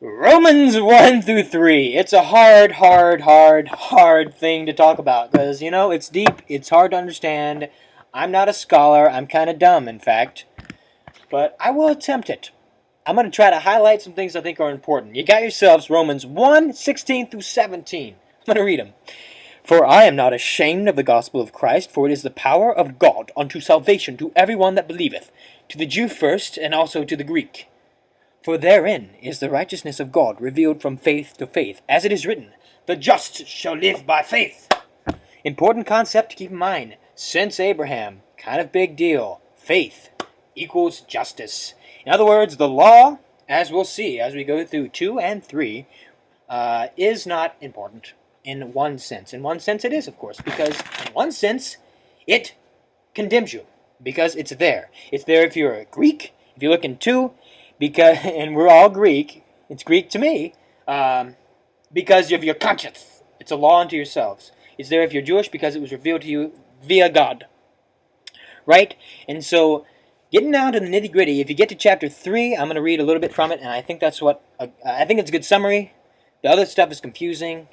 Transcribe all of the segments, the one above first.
Romans 1 through 3. It's a hard thing to talk about because, it's deep, it's hard to understand. I'm not a scholar, I'm kind of dumb, in fact, but I will attempt it. I'm going to try to highlight some things I think are important. You got yourselves Romans 1:16 through 17. I'm going to read them. For I am not ashamed of the gospel of Christ, for it is the power of God unto salvation to everyone that believeth, to the Jew first, and also to the Greek. For therein is the righteousness of God revealed from faith to faith, as it is written, the just shall live by faith. Important concept to keep in mind. Since Abraham, kind of big deal. Faith equals justice. In other words, the law, as we'll see as we go through 2 and 3, is not important in one sense. In one sense it is, of course, because in one sense it condemns you, because it's there. It's there if you're a Greek. If you look in 2, because, and we're all Greek, it's Greek to me, because of your conscience. It's a law unto yourselves. It's there if you're Jewish because it was revealed to you via God. Right? And so, getting down to the nitty gritty, if you get to chapter 3, I'm going to read a little bit from it, and I think that's what, I think it's a good summary. The other stuff is confusing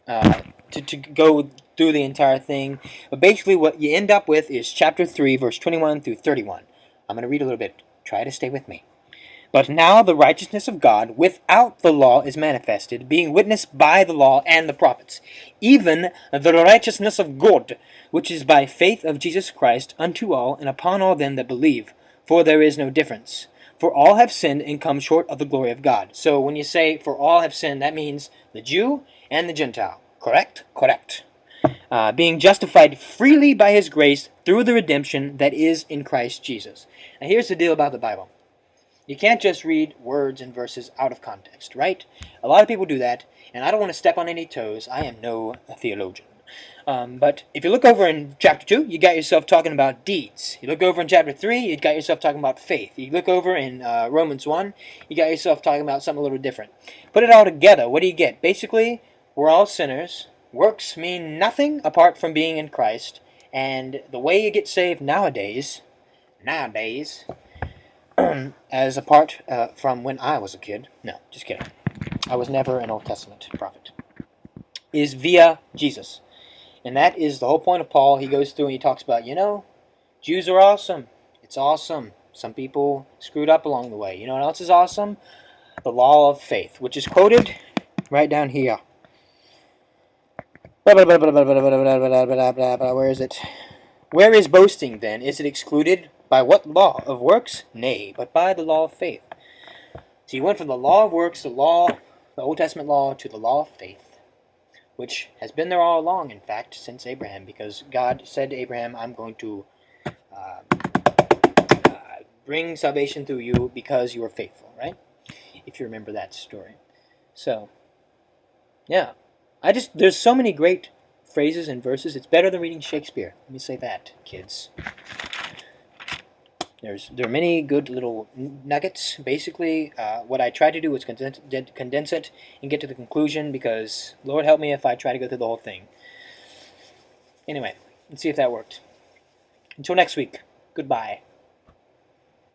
to go through the entire thing. But basically what you end up with is chapter 3, verse 21 through 31. I'm going to read a little bit. Try to stay with me. But now the righteousness of God without the law is manifested, being witnessed by the law and the prophets, even the righteousness of God, which is by faith of Jesus Christ unto all and upon all them that believe. For there is no difference. For all have sinned and come short of the glory of God. So when you say for all have sinned, that means the Jew and the Gentile. Correct? Correct. Being justified freely by his grace through the redemption that is in Christ Jesus. Now here's the deal about the Bible. You can't just read words and verses out of context, right? A lot of people do that, and I don't want to step on any toes. I am no theologian. But if you look over in chapter 2, you got yourself talking about deeds. You look over in chapter 3, you got yourself talking about faith. You look over in Romans 1, you got yourself talking about something a little different. Put it all together, what do you get? Basically, we're all sinners. Works mean nothing apart from being in Christ. And the way you get saved nowadays, as apart from when I was a kid, no, just kidding, I was never an Old Testament prophet, is via Jesus. And that is the whole point of Paul. He goes through and he talks about, Jews are awesome. It's awesome. Some people screwed up along the way. You know what else is awesome? The law of faith, which is quoted right down here. Where is it? Where is boasting, then? Is it excluded? By what law? Of works? Nay, but by the law of faith. So you went from the law of works, the Old Testament law, to the law of faith, which has been there all along, in fact, since Abraham, because God said to Abraham, I'm going to bring salvation through you because you are faithful, right? If you remember that story. So, yeah. There's so many great phrases and verses. It's better than reading Shakespeare. Let me say that, kids. There are many good little nuggets. Basically, what I try to do is condense it and get to the conclusion, because Lord help me if I try to go through the whole thing. Anyway, let's see if that worked. Until next week, goodbye.